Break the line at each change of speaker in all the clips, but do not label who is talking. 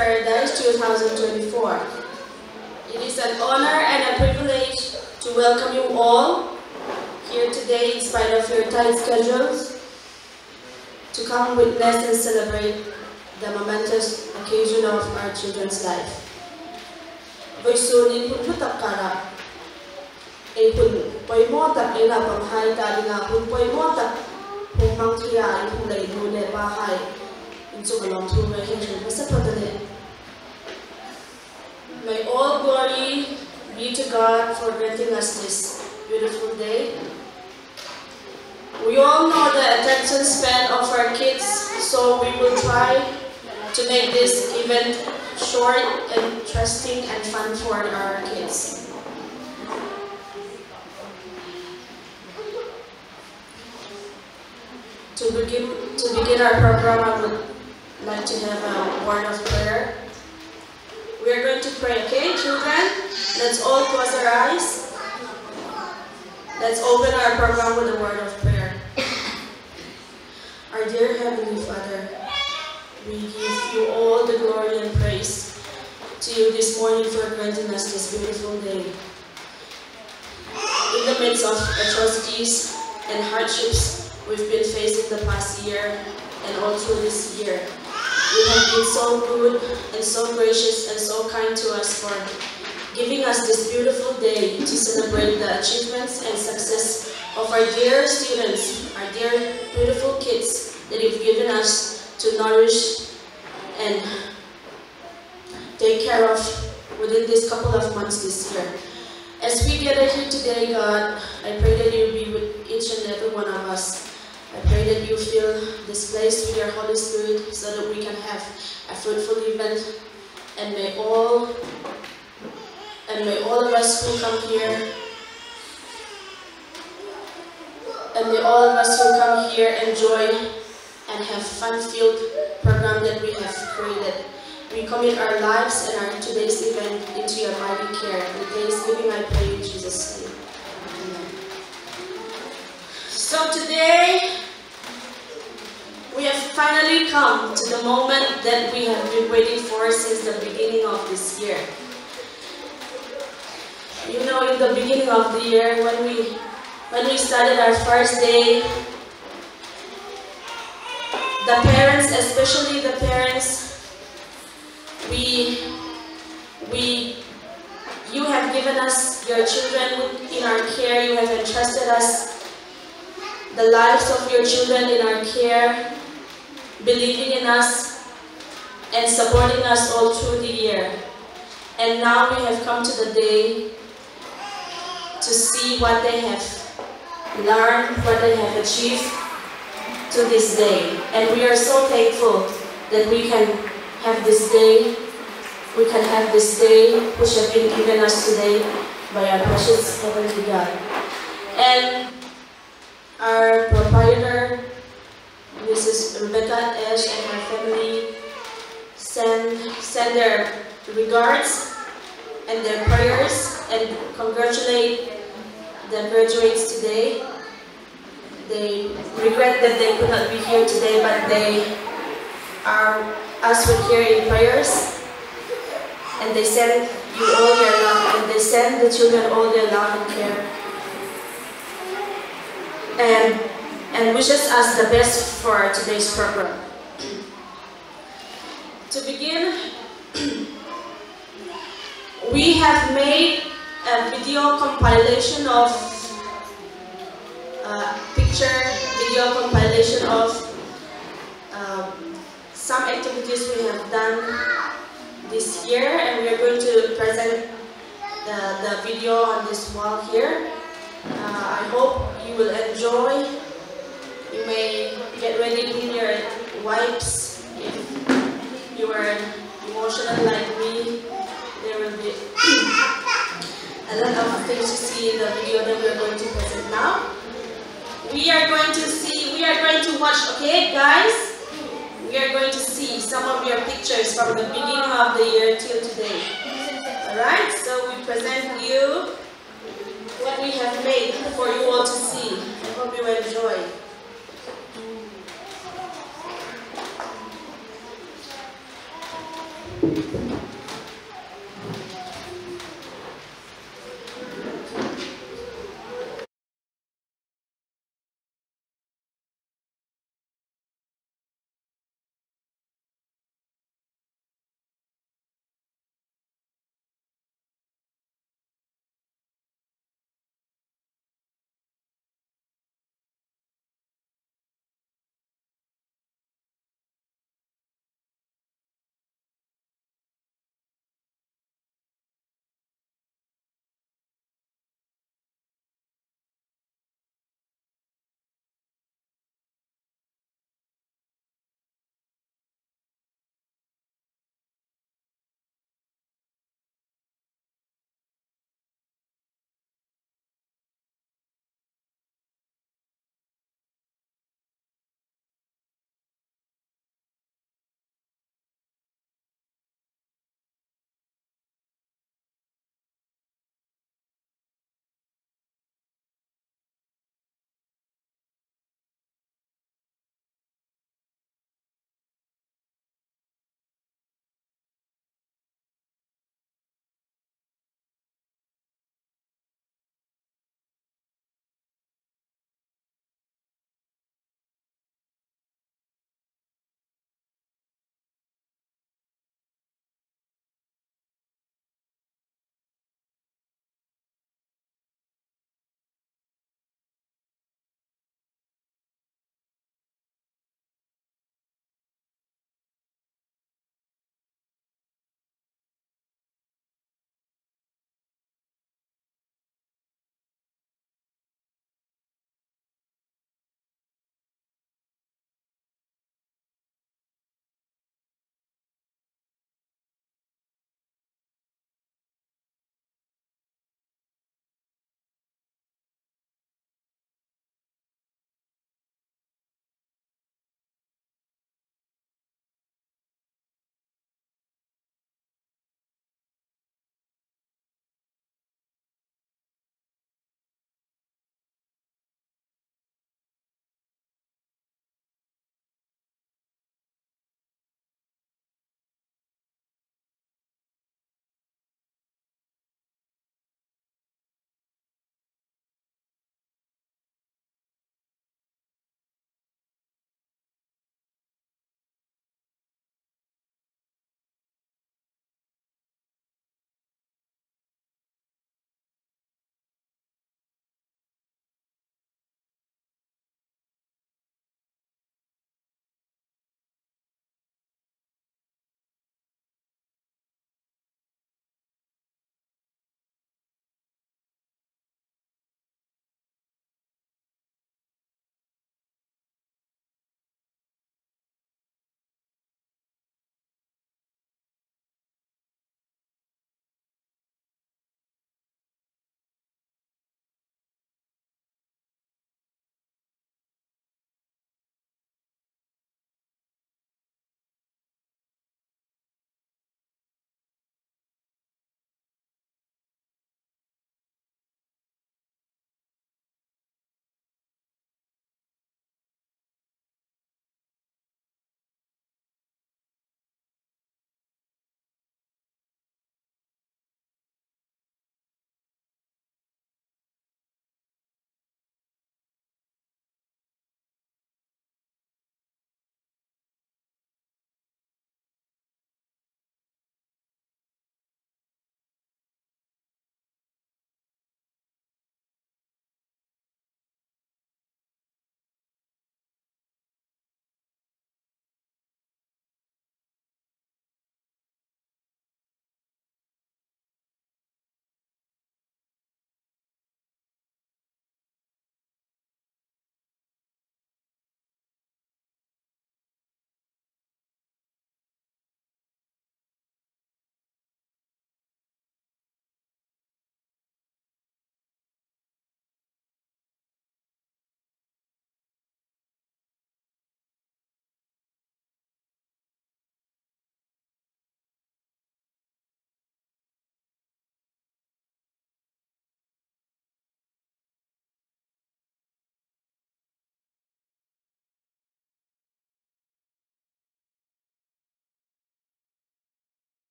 Paradise 2024. It is an honor and a privilege to welcome you all here today in spite of your tight schedules to come witness and celebrate the momentous occasion of our children's life. Voisonin pun putak kara, pun poimo tak ila panghai tadi nga pun poimo tak pun mangkia pun lay dule bahay into along to my heaven. May all glory be to God for granting us this beautiful day. We all know the attention span of our kids, so we will try to make this event short, interesting, and fun for our kids. To begin our program, I would like to have a word of prayer. We are going to pray, okay, children? Let's all close our eyes. Let's open our program with a word of prayer. Our dear Heavenly Father, we give you all the glory and praise to you this morning for granting us this beautiful day. In the midst of atrocities and hardships we've been facing the past year and all through this year, you have been so good and so gracious and so kind to us for giving us this beautiful day to celebrate the achievements and success of our dear students, our dear beautiful kids that you've given us to nourish and take care of within this couple of months this year. As we gather here today, God, I pray that you be with each and every one of us. I pray that you fill this place with your Holy Spirit so that we can have a fruitful event, and may all of us who come here enjoy and have fun-filled program that we have created. We commit our lives and our today's event into your mighty care. In thanksgiving I pray in Jesus' name. Amen. So today, we have finally come to the moment that we have been waiting for since the beginning of this year. You know, in the beginning of the year, when we started our first day, the parents, especially the parents, you have given us your children in our care. You have entrusted us the lives of your children in our care, believing in us and supporting us all through the year. And now we have come to the day to see what they have learned, what they have achieved to this day. And we are so thankful that we can have this day. We can have this day which has been given us today by our precious Heavenly God. And our proprietor, Mrs. Rebecca Ash, and her family send their regards and their prayers and congratulate the graduates today. They regret that they could not be here today, but they are us with here in prayers. And they send you all their love, and they send the children all their love and care. And wishes us the best for today's program. To begin, we have made a video compilation of video compilation of some activities we have done this year, and we are going to present the video on this wall here. I hope you will enjoy. You may get ready with your wipes if you are emotional like me. There will be a lot of things to see in the video that we are going to present now. We are going to watch, okay guys? We are going to see some of your pictures from the beginning of the year till today. Alright, so we present you what we have made for you all to see. I hope you enjoy.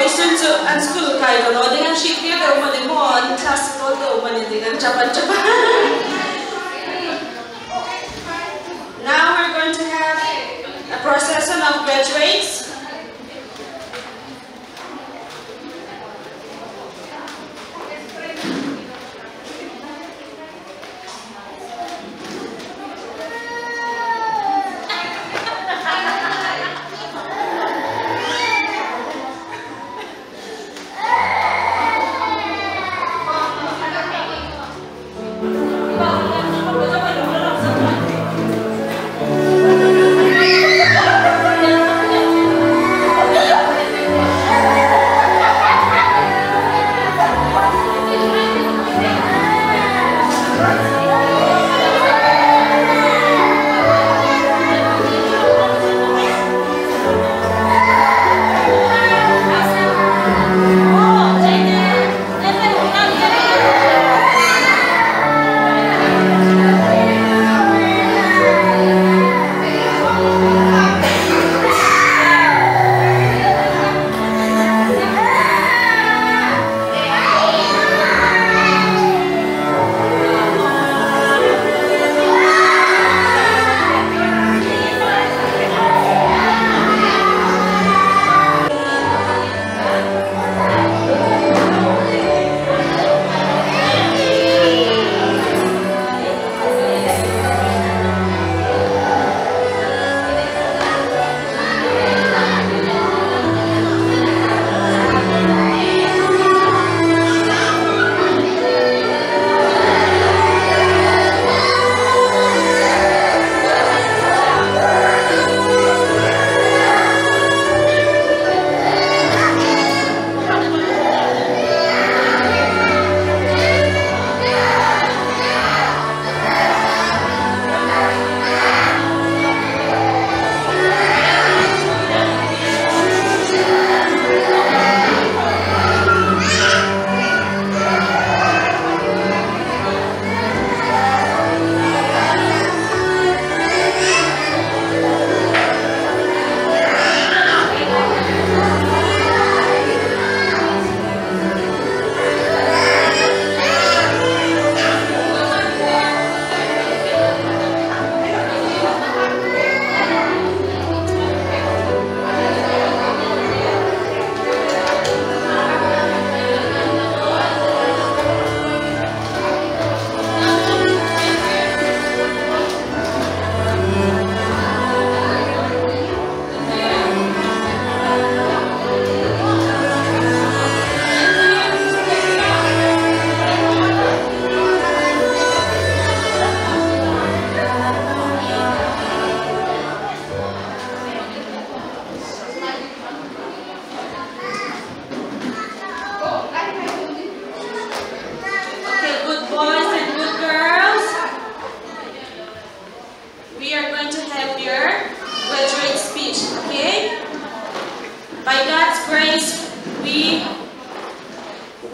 isun to an school kai ko no dengan shikti to mani mon classical to mani dengan Japan. Now we're going to have a procession of graduates.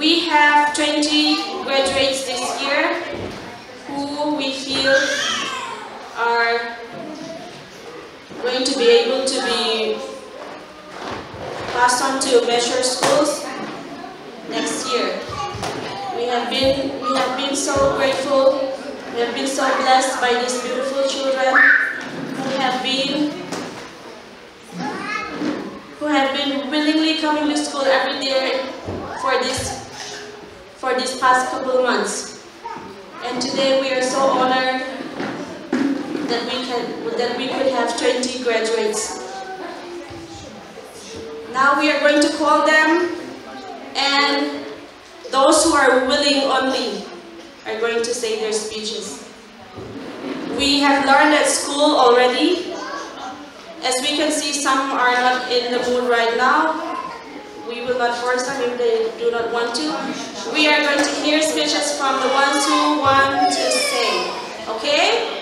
We have 20 graduates this year who we feel are going to be able to be passed on to Measure schools next year. We have been so grateful. We have been so blessed by these beautiful children who have been willingly coming to school every day for these past couple months. And today we are so honored that we could have 20 graduates. Now we are going to call them, and those who are willing only are going to say their speeches. We have learned at school already. As we can see, some are not in the mood right now. We will not force them if they do not want to. We are going to hear speeches from the ones who want to say. Okay?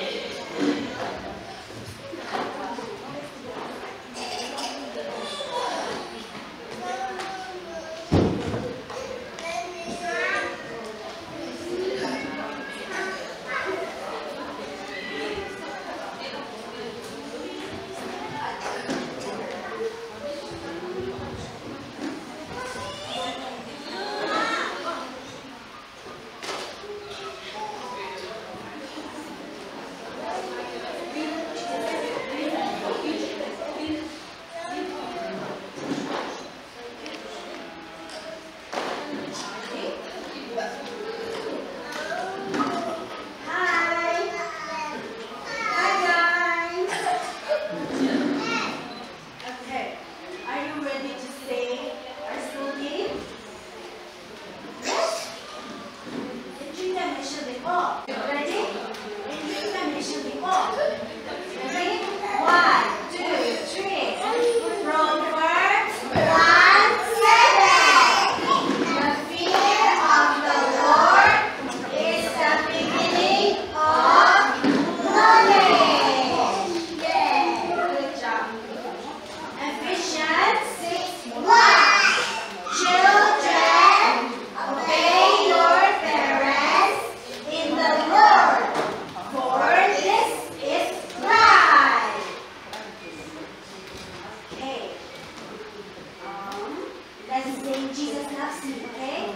me, okay?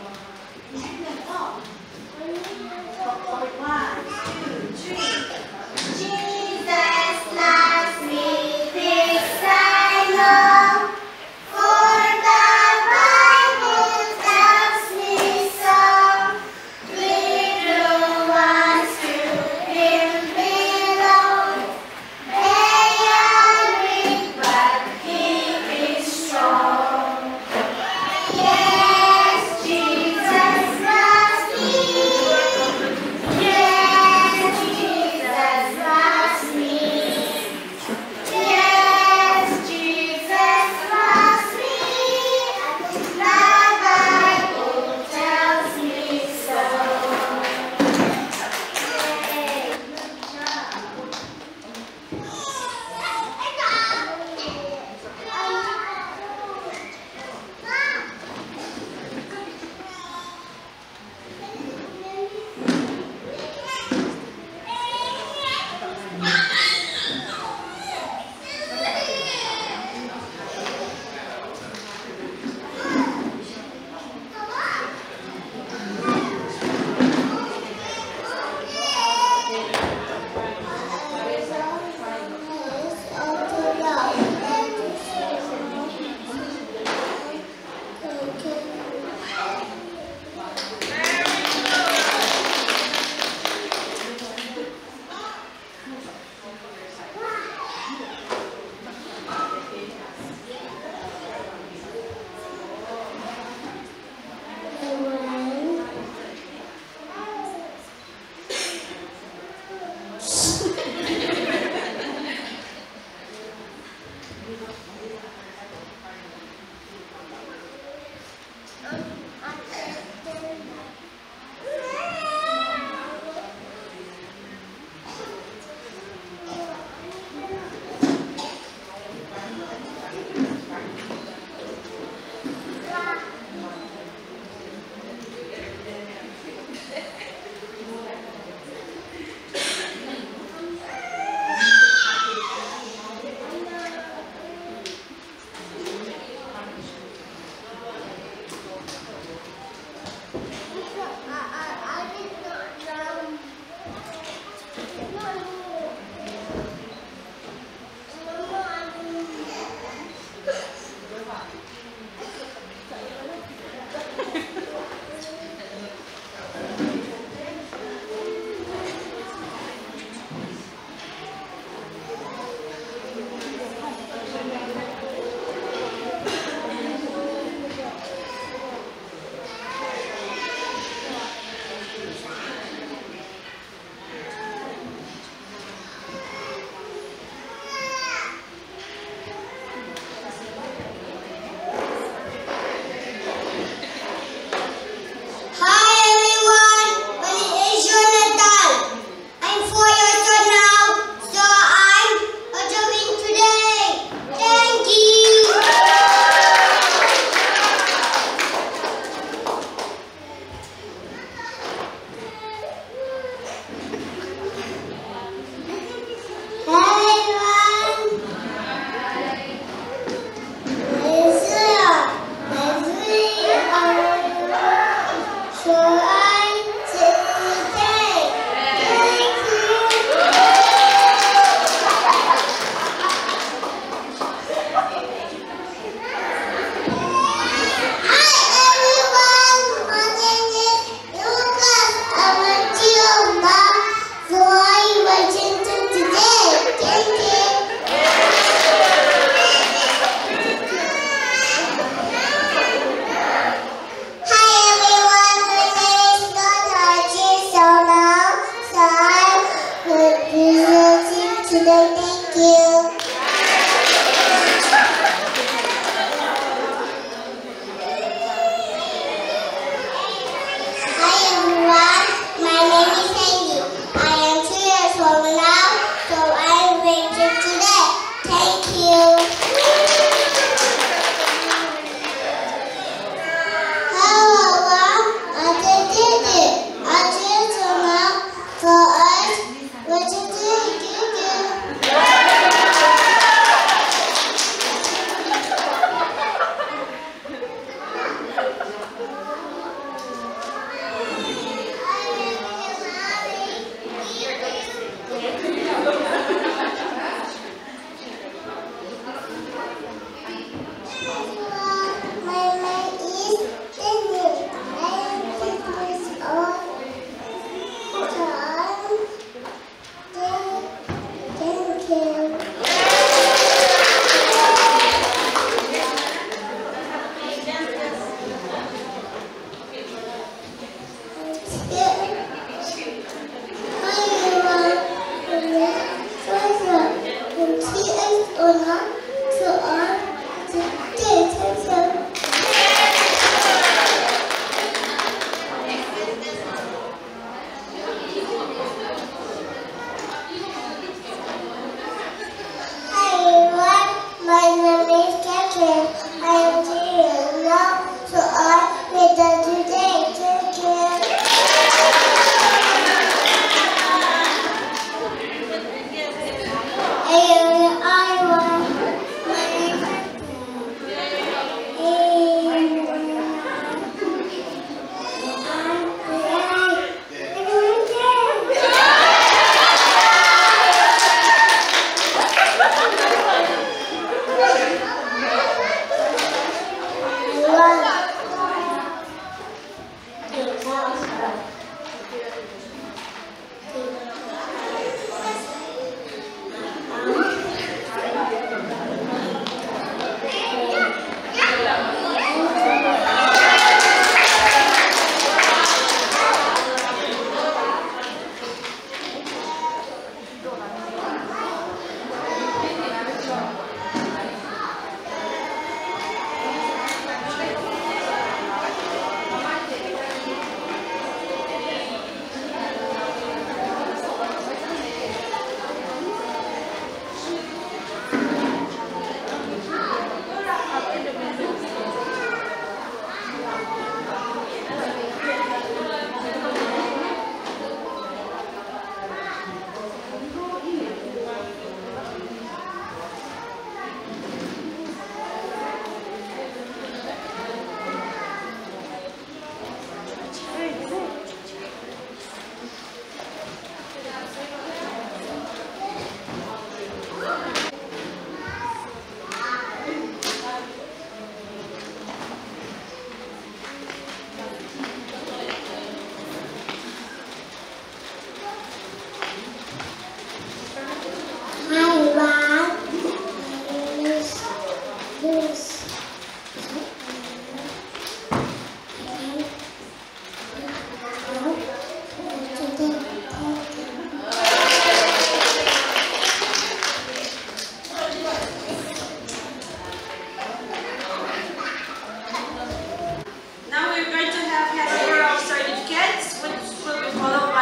And you can go. 1, 2, 3. Jesus loves me, this I know. For the Bible tells me so. Little ones to Him belong. They are weak, but He is strong. Yes,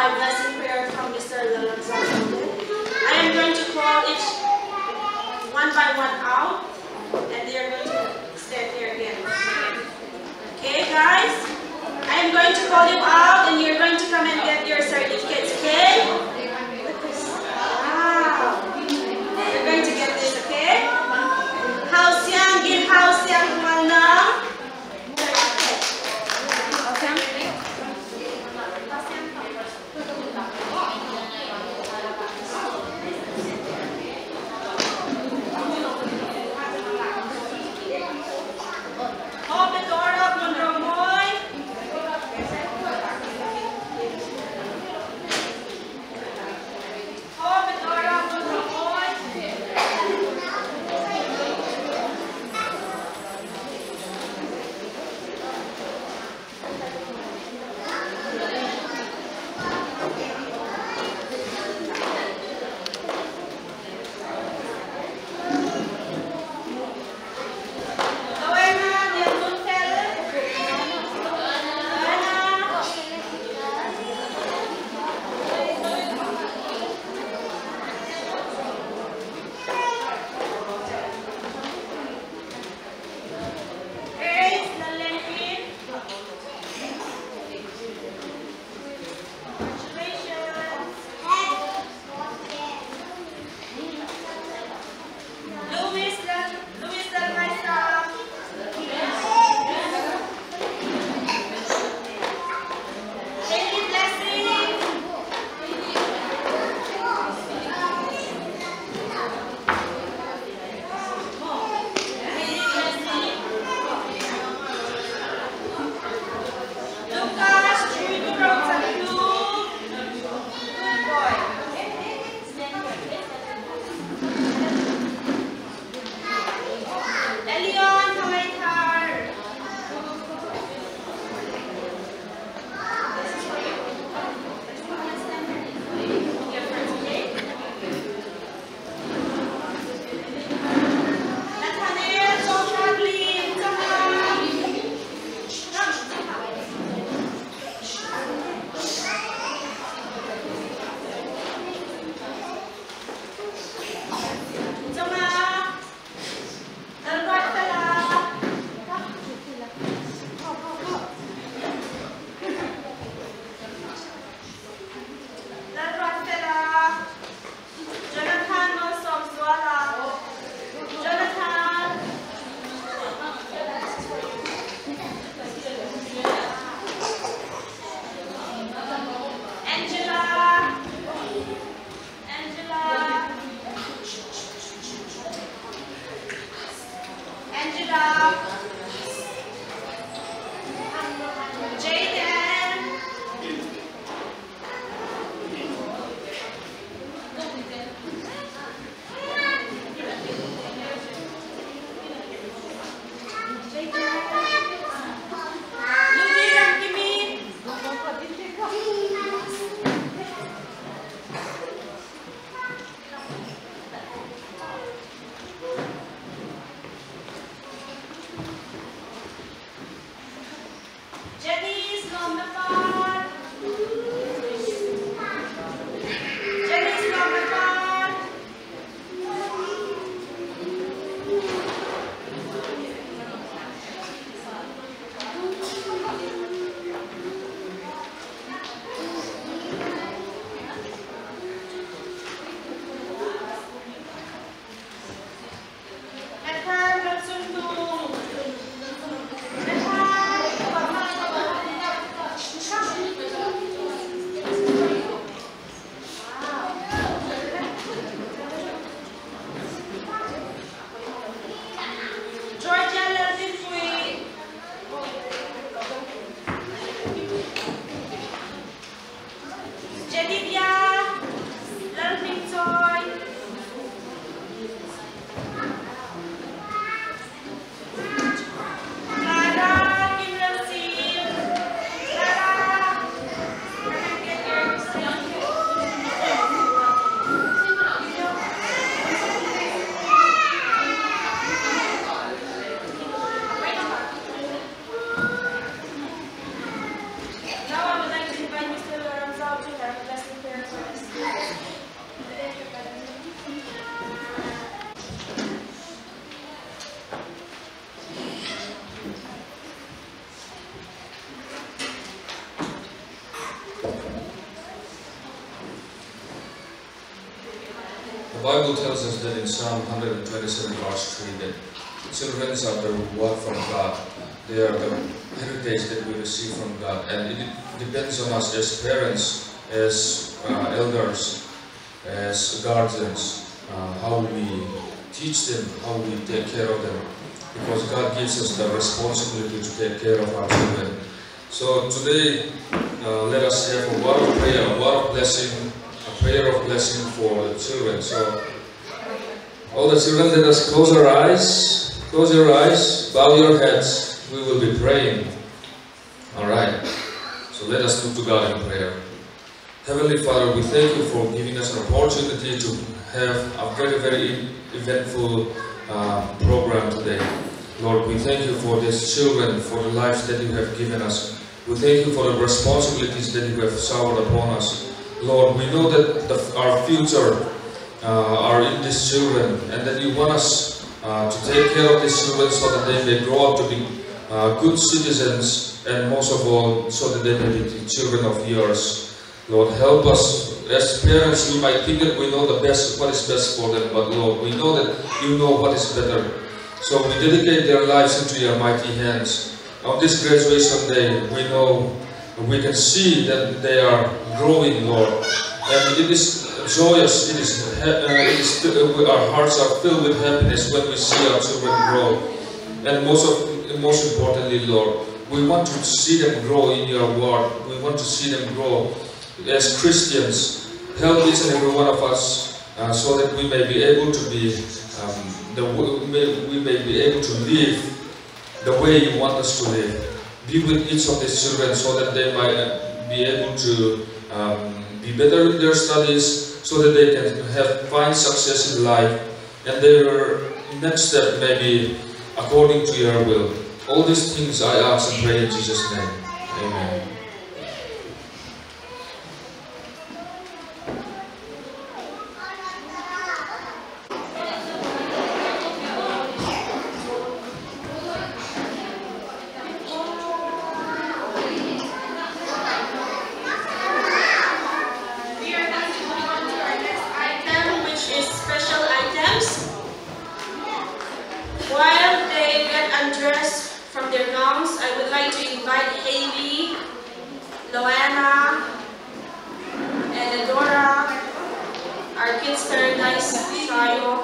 by blessing prayer from Mr. Alexander. I am going to call each one by one out, and they are going to stand here again. Okay, guys? I am going to call you out, and you're going to come and get your certificates, okay? Wow. You're going to get this, okay? House yang, give house yang mana?
Bible tells us that in Psalm 127 verse 3 that children are the word from God. They are the heritage that we receive from God, and it depends on us as parents, as elders, as guardians, how we teach them, how we take care of them, because God gives us the responsibility to take care of our children. So today, let us have a word of prayer, a word of blessing, a prayer of blessing for the children. So all the children, let us close our eyes, bow your heads. We will be praying. Alright, so let us look to God in prayer. Heavenly Father, we thank you for giving us an opportunity to have a very, very eventful program today. Lord, we thank you for these children, for the lives that you have given us. We thank you for the responsibilities that you have showered upon us. Lord, we know that our future are in these children, and that you want us to take care of these children so that they may grow up to be good citizens, and most of all, so that they may be the children of yours. Lord, help us. As parents, we might think that we know the best, what is best for them, but Lord, we know that you know what is better. So we dedicate their lives into your mighty hands. On this graduation day, we know, we can see that they are growing, Lord. And it is joyous, our hearts are filled with happiness when we see our children grow. And most importantly, Lord, we want to see them grow in your word. We want to see them grow as Christians. Help each and every one of us so that we may be able to be we may be able to live the way you want us to live. Be with each of these children so that they might be able to be better in their studies, so that they can find success in life, and their next step may be according to your will. All these things I ask and pray in Jesus' name. Amen.
While they get undressed from their gowns, I would like to invite Haley, Loana, and Adora, our Kids Paradise trio.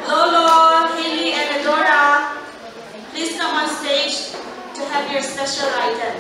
Lolo, Haley, and Adora, please come on stage to have your special item.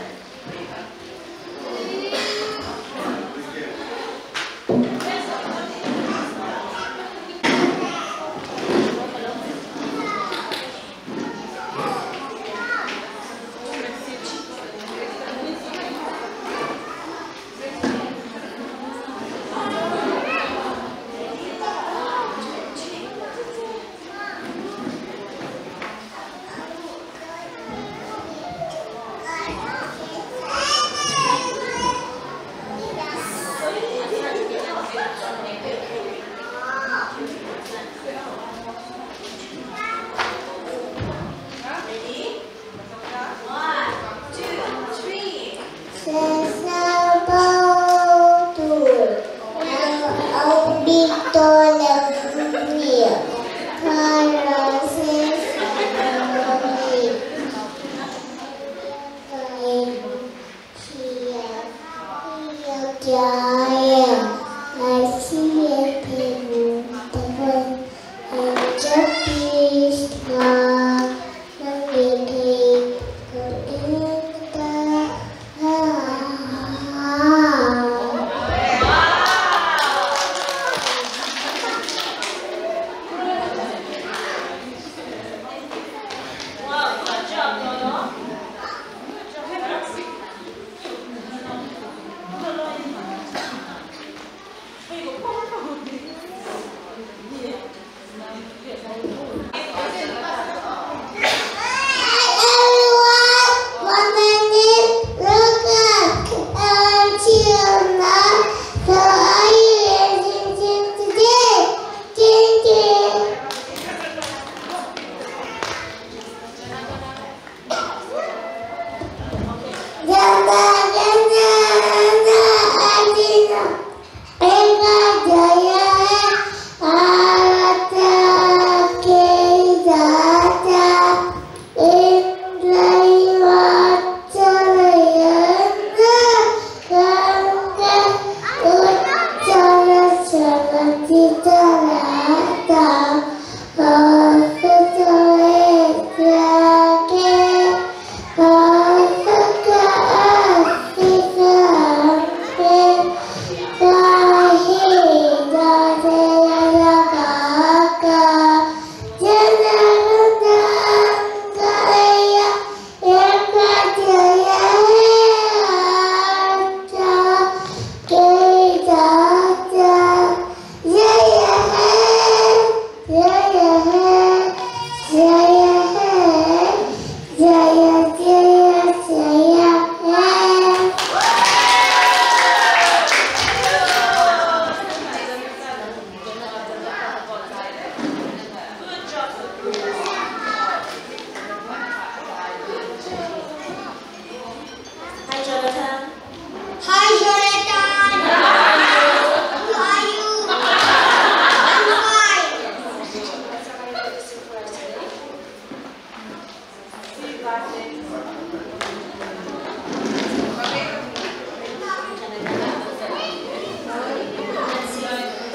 The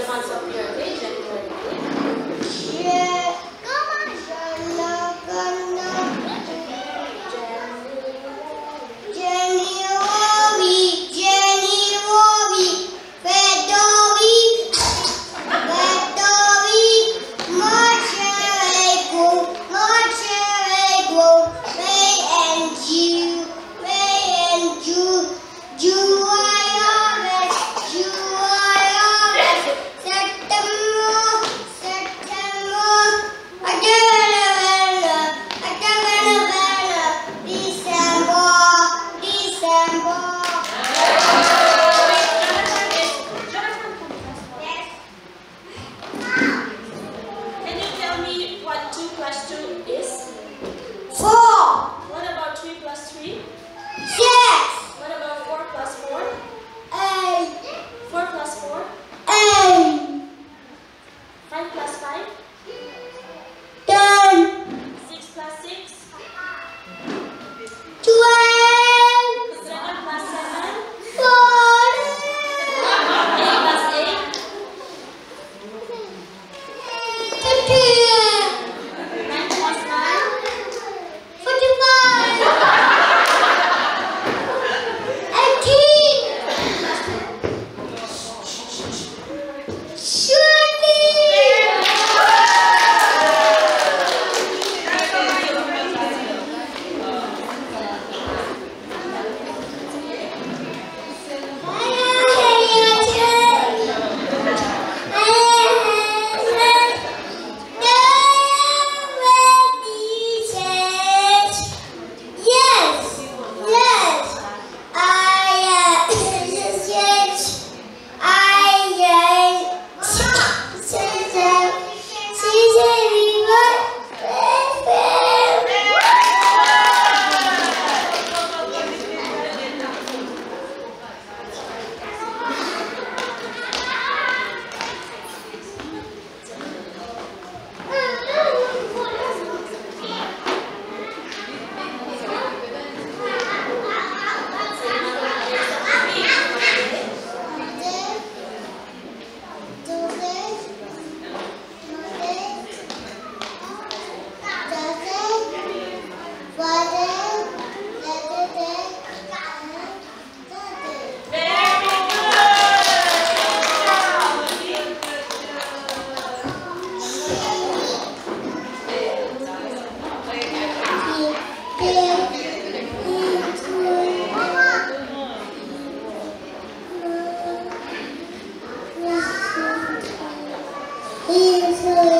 months of your age, January.
Can you tell me what 2 plus 2 is?
4,
What about 3 plus 3?
6,
What about 4 plus 4?
8,
4 plus 4?
8,
5 plus 5?
10,
6 plus 6?
12,
7 plus 7?
14,
8 plus 8?
15,
9 plus 9?
45, He is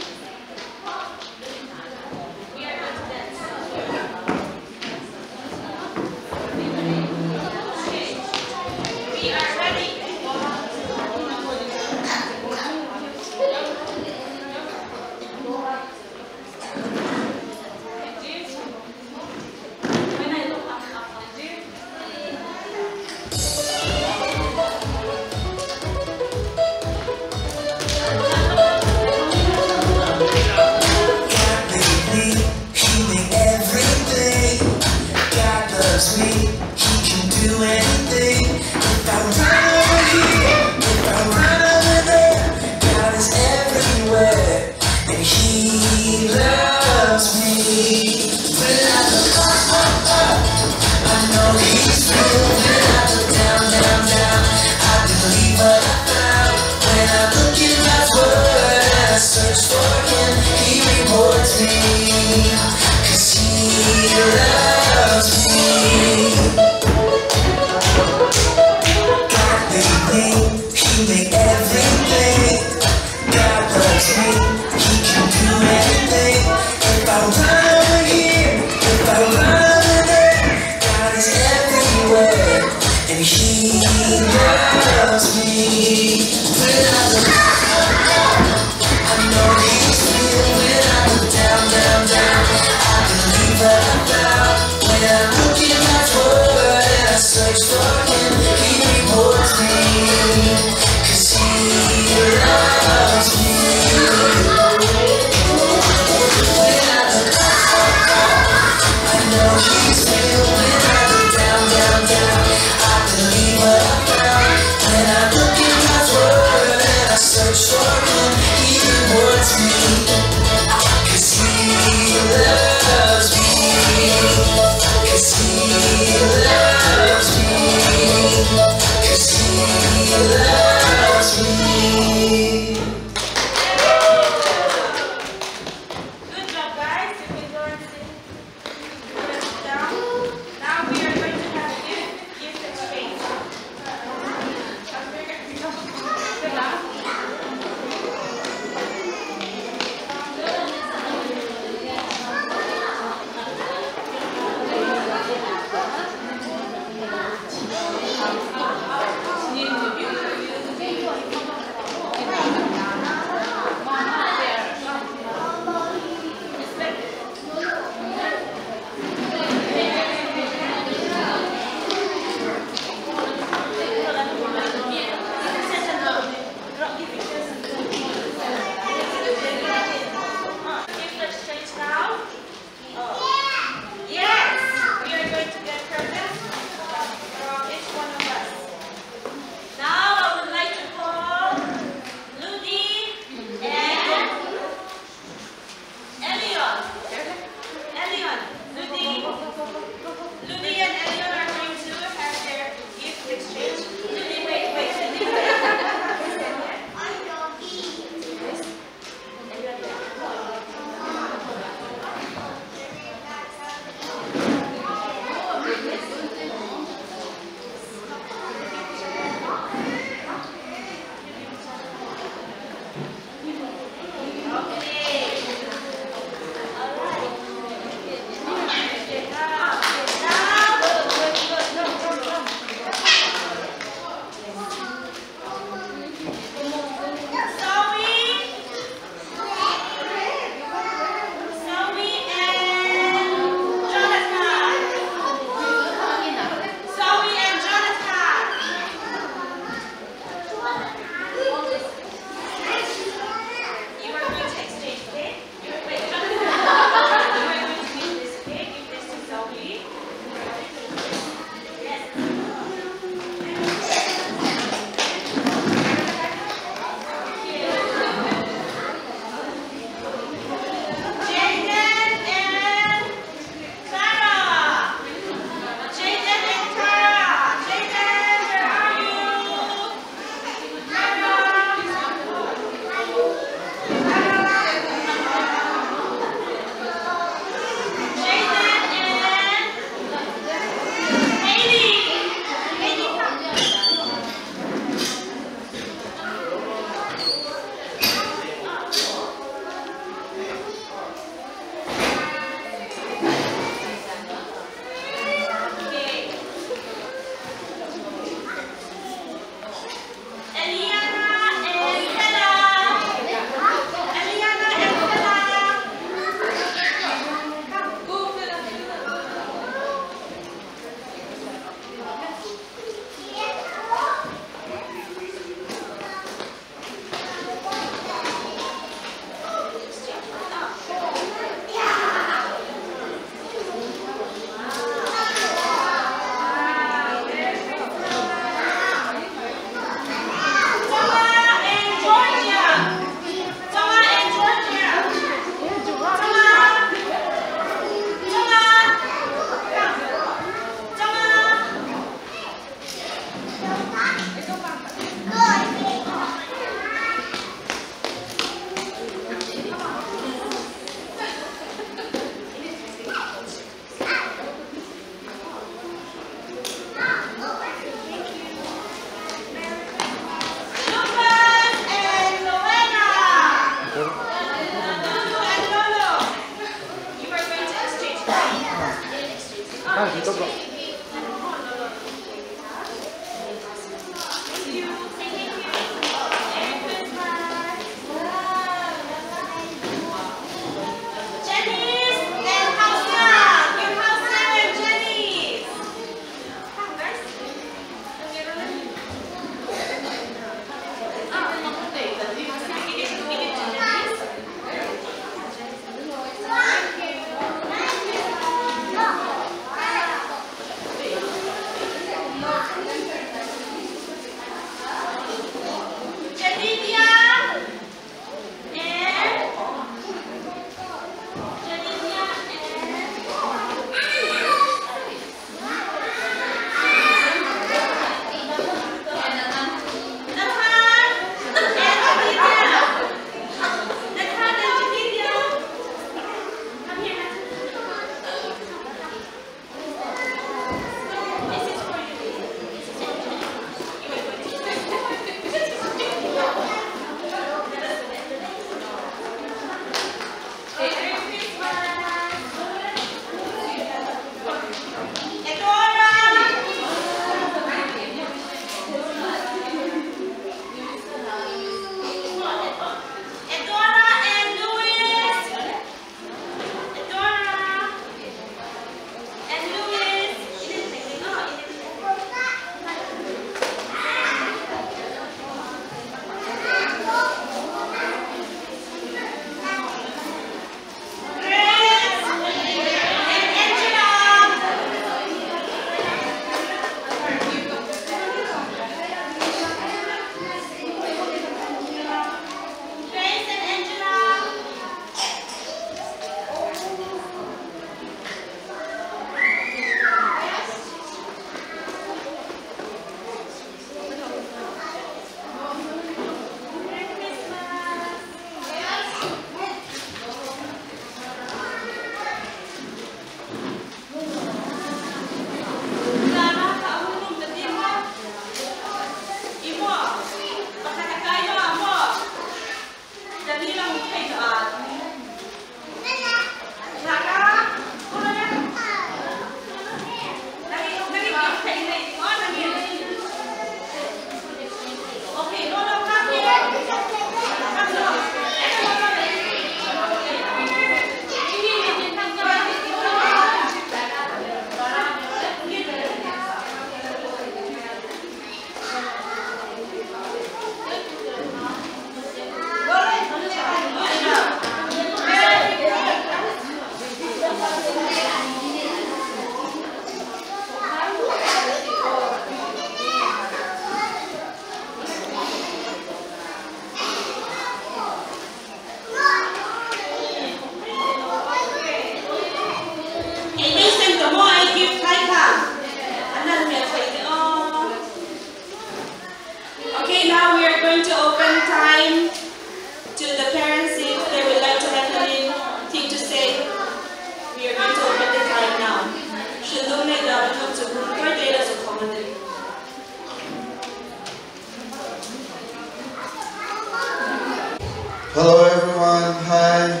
Hello everyone, hi.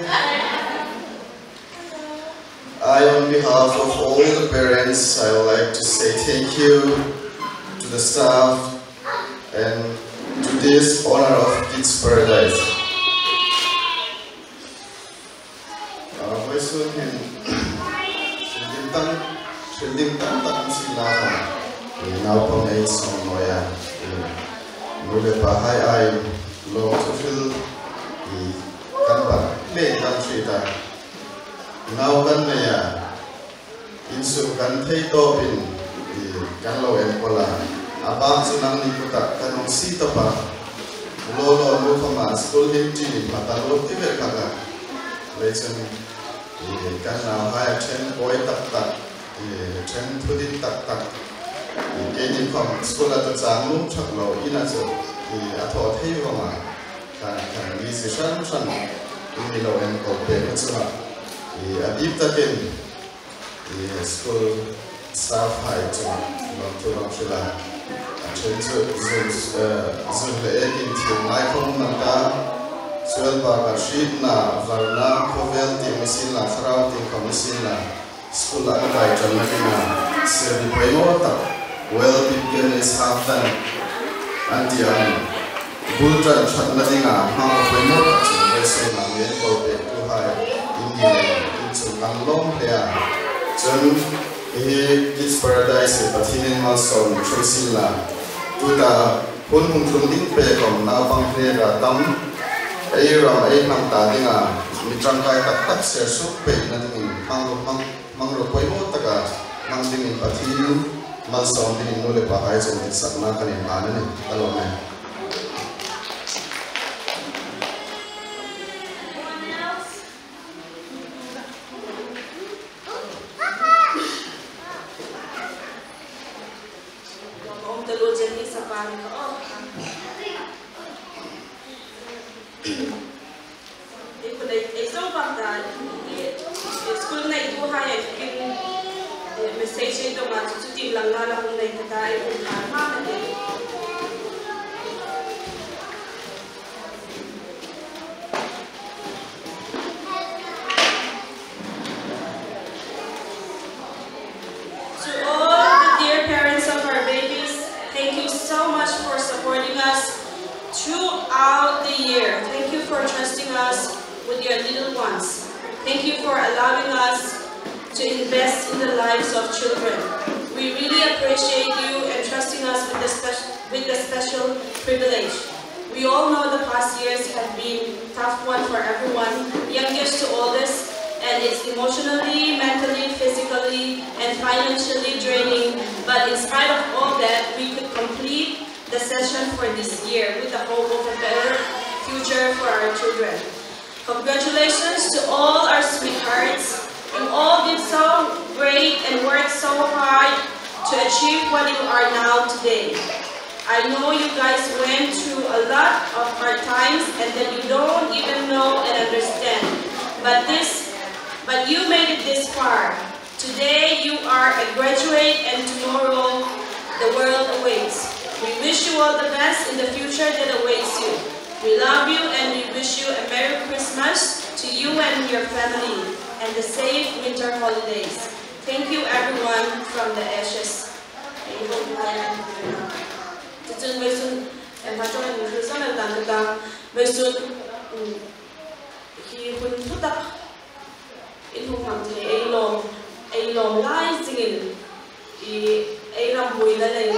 On behalf of all the parents, I would like to say thank you to the staff and to this honor of Kids Paradise. Now kan ya insu kan thei to bin kan lo en kola abang sunang ni kuta kanong sita pa lo kama school himti mata lo tibe kaka lesson kan na hai chen boy tak tak chen thudin tak tak cái nhìn phòng school là tự sáng lúc chắc lâu in là chỗ thì thọ thấy vào mà cả decision sẵn in lâu em có về cái chỗ thì biết ta cái thì school staff hay chỗ nó tôi nói là trên zoom lễ kinh thiền lại không nằm ta xuân và cả ship na varna covel team xin là khao team commission là school là bài trong này là sẽ bị quay mất tập well people is half done anti bull trần chọn là gì ngà hàng quay mất chỉ với số là miễn cầu về tu hai India in số ngàn long there chân Kids Paradise và thiên nhiên son chơi xin là tôi đã huấn hùng trung đỉnh về còn nào bằng thế là tắm ấy rồi ấy nằm ta đi ngà mình trang cái tắc sẽ sốt về nên mình mang rồi quay mất tất cả mang đi mình bắt thiên mà son đi mình nuôi bảo hai rồi thì sẵn na cái này bán này ta lo này
throughout the year. Thank you for trusting us with your little ones. Thank you for allowing us to invest in the lives of children. We really appreciate you and trusting us with the special privilege. We all know the past years have been a tough one for everyone, youngest to oldest, and it's emotionally, mentally, physically, and financially draining. But in spite of all that, we could complete the session for this year with the hope of a better future for our children. Congratulations to all our sweethearts. You all did so great and worked so hard to achieve what you are now today. I know you guys went through a lot of hard times and that you don't even know and understand. But you made it this far. Today you are a graduate and tomorrow the world awaits. We wish you all the best in the future that awaits you. We love you and we wish you a Merry Christmas to you and your family and the safe winter holidays. Thank you everyone from the Ashes.
Chúng bây giờ em phát cho anh một rất là tàn tàn. Bây giờ khi hun thút tắc, in hun làm thế ai lom lai zingin, ai làm bùi la lên.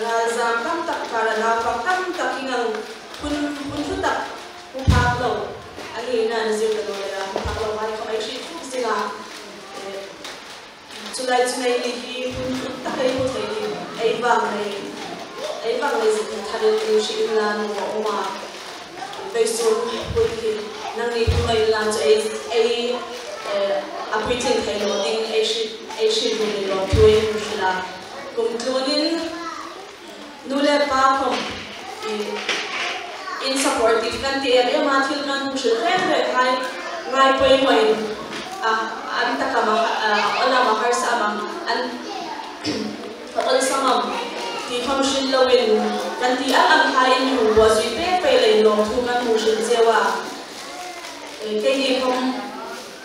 Razam tam tak para na tam tak ingang hun thút tắc, hun phá lâu. Anh ấy là nhiều cái đồ là hun phá lâu hay không ai chỉ phúc gì là. Cho lại cho này thì hun thút tắc ấy hun thấy ai vàng này gì thật là chỉ là một mà bây giờ hun thì năng lực của mình làm cho ai appreciate cái đồ tiếng ai chỉ muốn làm thôi là cùng tuân nuôi ba không in supportive kan tiền em mà thiếu kan cũng sự khác về ngay quay ngoài anh ta cả mà ona mà har sa mà anh on sama thì không xin lâu in kan ti ang hai in hu wa suy pe lên long thu kan hu xin sewa cái gì không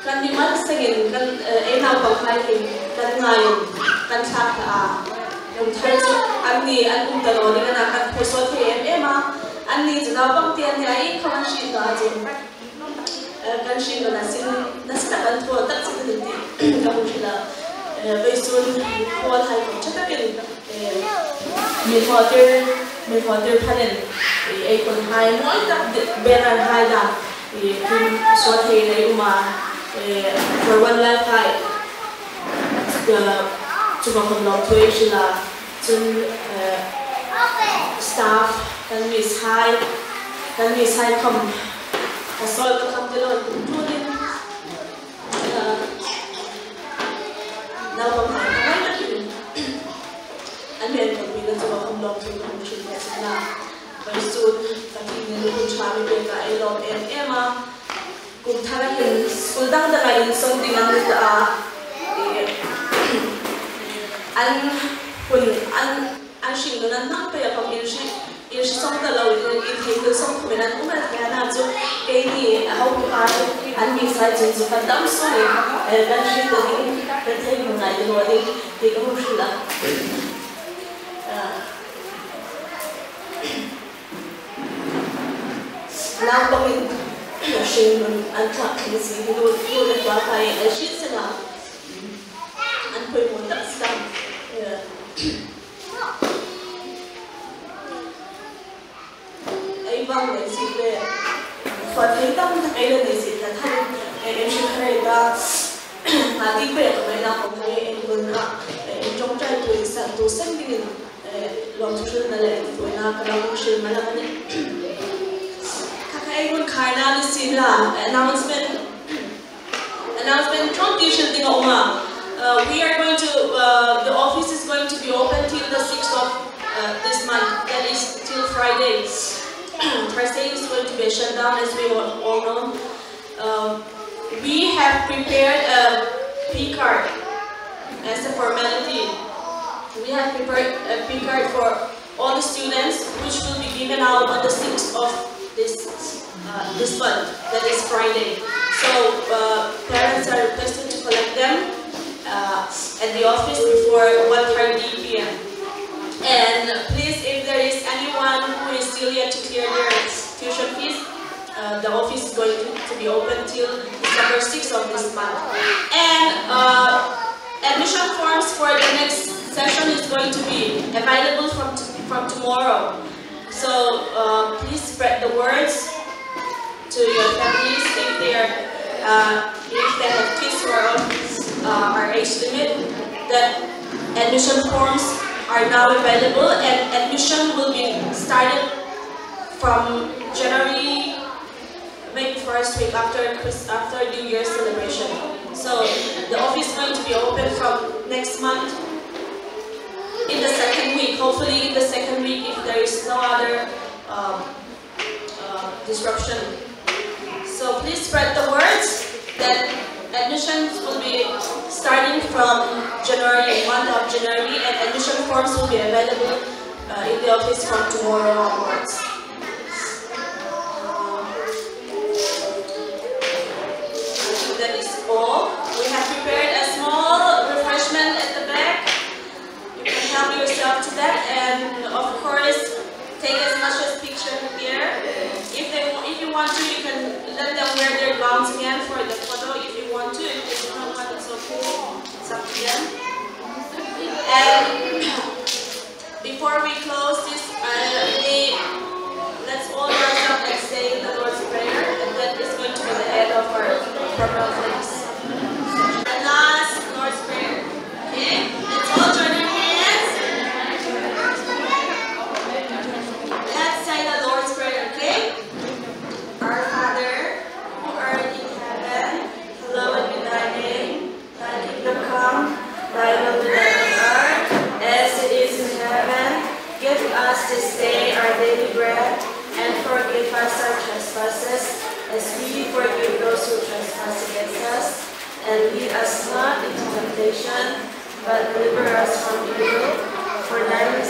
kan đi mất sengin kan em nào bằng hai thì kan ngay kan chặt yung thay anh đi anh cũng tao nói cái nào kan phải so thêm em mà anh đi chỉ nào bằng tiền này không xin đó chứ kan xin đó là xin là kan thua tất cả những gì kamu chỉ là bây giờ qua thay cũng chắc cái mình father panen ai còn hai mỗi tập bên anh hai là thì kun so thay này mà for one life hai chúng ta còn làm thuê chỉ là chúng staff kan miss hai không so cái không thể lo cũng thôi now from my community. And then we don't welcome long to the children now. Very soon, pati nilo chami beka elom Emma kung talagang suldang dalayin something ang an shingunan nang paya pang irshi song dalaw in hindu song kuminan umat kaya na jo kay ni how to an mi sa jin so kadam so ne dan shi da ni da sai mo na ni wali ke ko shula now pang shingun an ta kisi do le ba kai a shi sila an poi mo ta sa Ibang nasi Fatih tam tak ada nasi, tapi MC kerja nanti berapa banyak orang yang guna jom cai tu satu sendiri long tujuan nalai tu nak kalau musim malam ni kakak ikut karena nasi lah announcement transition tengok rumah. We are going to the office is going to be open till the 6th of this month. That is till Friday. Thursday is going to be shut down, as we all know. We have prepared a P card as a formality. We have prepared a P card for all the students, which will be given out on the 6th of this month. That is Friday. So parents are requested to collect them at the office before 1:30 p.m. And please, if there is anyone who is still yet to clear their tuition fees, the office is going to be open till December 6th of this month. And admission forms for the next session is going to be available from tomorrow. So please spread the words to your families if they have kids who are on our age limit, that admission forms are now available, and admission will be started from January, maybe first week after New Year's celebration. So the office is going to be open from next month in the second week. Hopefully in the second week, if there is no other disruption. So please spread the words that admissions will be starting from January, month of January, and admission forms will be available in the office from tomorrow onwards. I think that is all. We have prepared a small refreshment at the back. You can help yourself to that, and of course, take as much as picture here. If you want to, you can let them wear their gowns again for the photo. If you want to, if you don't want, it's okay. It's up to them. And before we close this, let's all rise up and say the Lord's Prayer, and that is going to be the end of our program for this. The last Lord's Prayer. Okay, let's all join our hands. Let's say the Lord's Prayer. Okay. Our Father, who art in heaven, hallowed be thy name. Thy kingdom come, thy will be done on earth as it is in heaven. Give us this day our daily bread, and forgive us our trespasses, as we forgive those who trespass against us. And lead us not into temptation, but deliver us from evil. For thine is